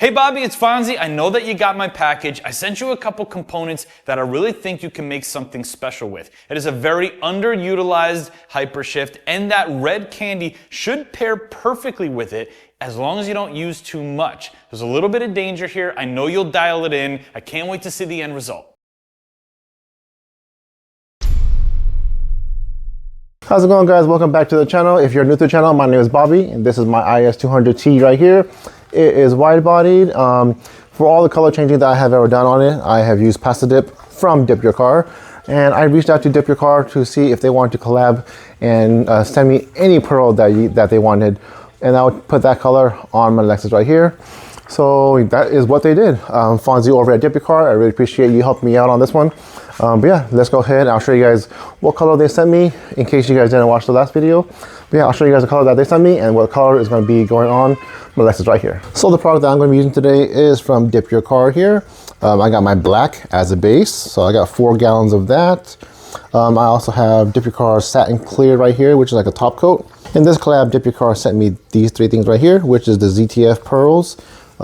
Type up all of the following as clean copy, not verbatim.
Hey Bobby, it's Fonzie. I know that you got my package. I sent you a couple components that I really think you can make something special with. It is a very underutilized hypershift, and that red candy should pair perfectly with it as long as you don't use too much. There's a little bit of danger here. I know you'll dial it in. I can't wait to see the end result. How's it going, guys? Welcome back to the channel. If you're new to the channel, my name is Bobby, and this is my IS200T right here. It is wide-bodied. For all the color changing that I have ever done on it, I have used Pasta Dip from DIPYOURCAR, and I reached out to DIPYOURCAR to see if they wanted to collab and send me any pearl that they wanted, and I would put that color on my Lexus right here. So that is what they did. Fonzie over at DIPYOURCAR, I really appreciate you helping me out on this one. But yeah, let's go ahead and I'll show you guys what color they sent me in case you guys didn't watch the last video. But yeah, I'll show you guys the color that they sent me and what color is going to be going on my Lexus right here. So the product that I'm going to be using today is from DIPYOURCAR here. I got my black as a base, so I got 4 gallons of that. I also have DIPYOURCAR Satin Clear right here, which is like a top coat. In this collab, DIPYOURCAR sent me these 3 things right here, which is the ZTF pearls.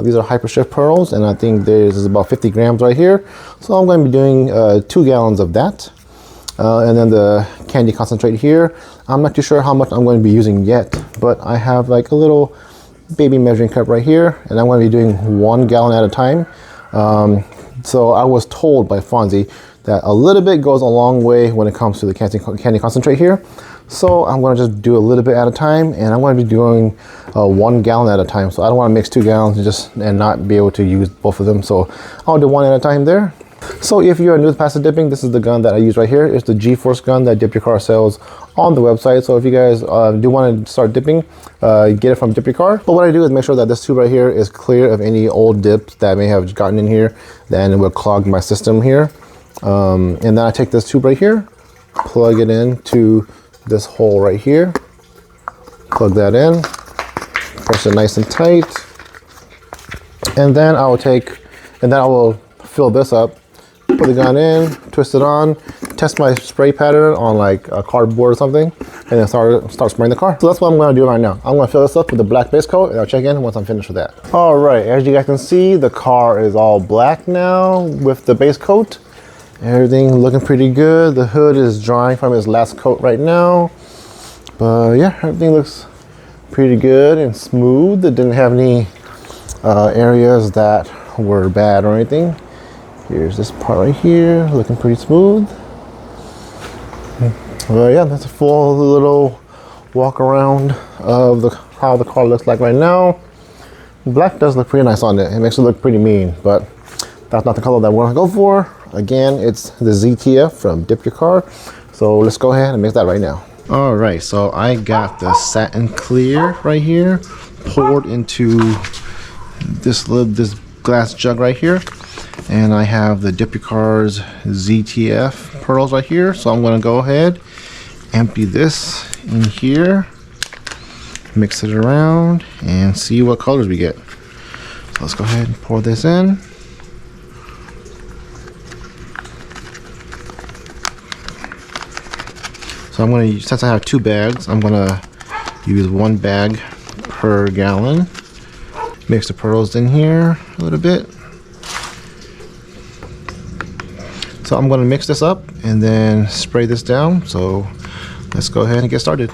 These are hypershift pearls, and I think there's about 50 grams right here. So I'm going to be doing 2 gallons of that. And then the candy concentrate here. I'm not too sure how much I'm going to be using yet, but I have like a little baby measuring cup right here, and I'm going to be doing 1 gallon at a time. So I was told by Fonzie that a little bit goes a long way when it comes to the candy concentrate here. So I'm going to just do a little bit at a time, and I'm going to be doing 1 gallon at a time. So I don't want to mix 2 gallons and not be able to use both of them. So I'll do 1 at a time there. So if you're new to pasta dipping, this is the gun that I use right here. It's the G-Force gun that DIPYOURCAR sells on the website. So if you guys do want to start dipping, get it from DIPYOURCAR. But what I do is make sure that this tube right here is clear of any old dips that may have gotten in here. Then it will clog my system here. And then I take this tube right here, plug it into this hole right here, plug that in, press it nice and tight, and then I will fill this up, put the gun in, twist it on, test my spray pattern on like a cardboard or something, and then start spraying the car. So that's what I'm going to do right now. I'm going to fill this up with the black base coat, and I'll check in once I'm finished with that. All right, as you guys can see, the car is all black now with the base coat. Everything looking pretty good. The hood is drying from its last coat right now. But yeah, everything looks pretty good and smooth. It didn't have any areas that were bad or anything. Here's this part right here, looking pretty smooth. But yeah, that's a full little walk around of how the car looks like right now. Black does look pretty nice on it. It makes it look pretty mean, but that's not the color that we're gonna go for. Again, it's the ZTF from DIPYOURCAR. So let's go ahead and mix that right now. All right, so I got the Satin Clear right here poured into this glass jug right here. And I have the DIPYOURCAR's ZTF pearls right here. So I'm gonna go ahead, empty this in here, mix it around, and see what colors we get. So let's go ahead and pour this in. So I'm going to, since I have 2 bags, I'm going to use 1 bag per gallon. Mix the pearls in here a little bit. So I'm going to mix this up and then spray this down. So let's go ahead and get started.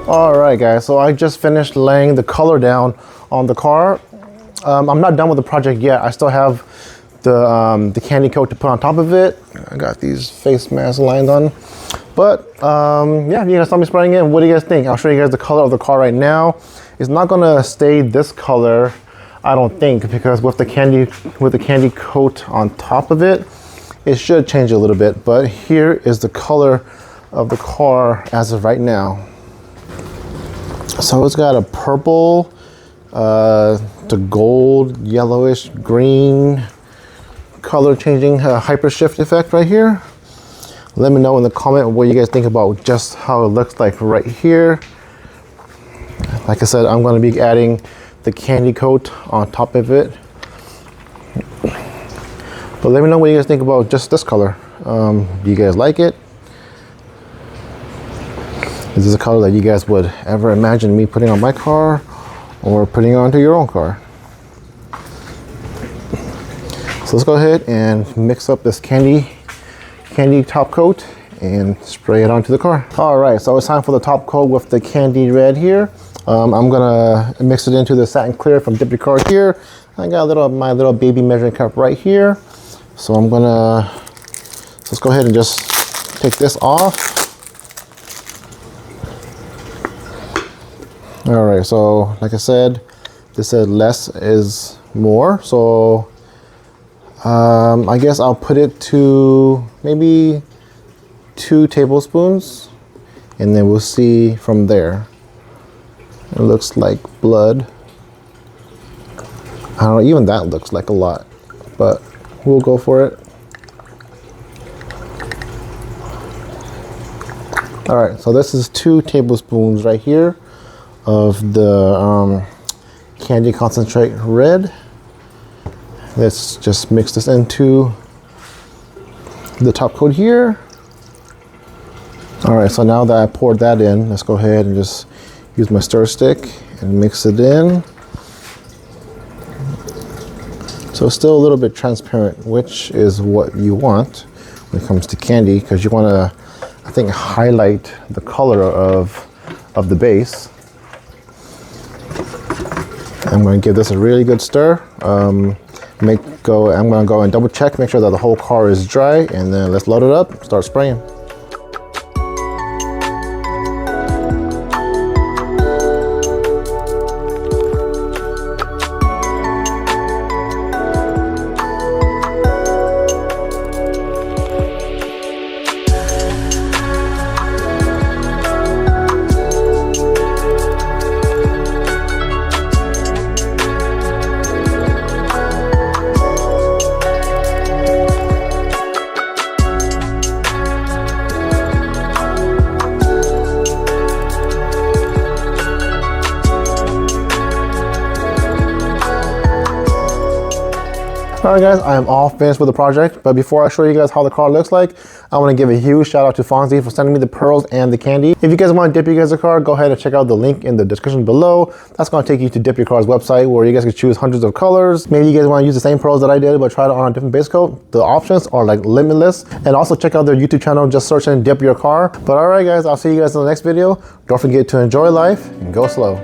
All right, guys, so I just finished laying the color down on the car. I'm not done with the project yet. I still have the candy coat to put on top of it. I got these face mask lines on. But yeah, you guys saw me spraying it. What do you guys think? I'll show you guys the color of the car right now. It's not gonna stay this color, I don't think, because with the candy coat on top of it, it should change a little bit. But here is the color of the car as of right now. So it's got a purple to gold, yellowish, green color changing hyper shift effect right here. Let me know in the comment what you guys think about just how it looks like right here. Like I said, I'm going to be adding the candy coat on top of it. But let me know what you guys think about just this color. Do you guys like it? Is this a color that you guys would ever imagine me putting on my car or putting onto your own car? So let's go ahead and mix up this candy top coat and spray it onto the car. All right, so it's time for the top coat with the candy red here. I'm gonna mix it into the satin clear from DIPYOUCAR here. I got my little baby measuring cup right here. So let's go ahead and just take this off. All right, so like I said, this said less is more. So I guess I'll put it to maybe 2 tablespoons and then we'll see from there. It looks like blood. I don't know, even that looks like a lot, but we'll go for it. All right, so this is 2 tablespoons right here of the candy concentrate red. Let's just mix this into the top coat here. All right, so now that I poured that in, let's go ahead and just use my stir stick and mix it in. So it's still a little bit transparent, which is what you want when it comes to candy, because you want to, I think, highlight the color of the base. I'm going to give this a really good stir. I'm going to go and double check, make sure that the whole car is dry, and then let's load it up, start spraying. Alright guys, I am all finished with the project, but before I show you guys how the car looks like, I want to give a huge shout out to Fonzie for sending me the pearls and the candy. If you guys want to dip your guys' car, go ahead and check out the link in the description below. That's going to take you to DIPYOUCAR's website where you guys can choose hundreds of colors. Maybe you guys want to use the same pearls that I did, but try it on a different base coat. The options are like limitless. And also check out their YouTube channel, just search in DIPYOURCAR. But alright guys, I'll see you guys in the next video. Don't forget to enjoy life and go slow.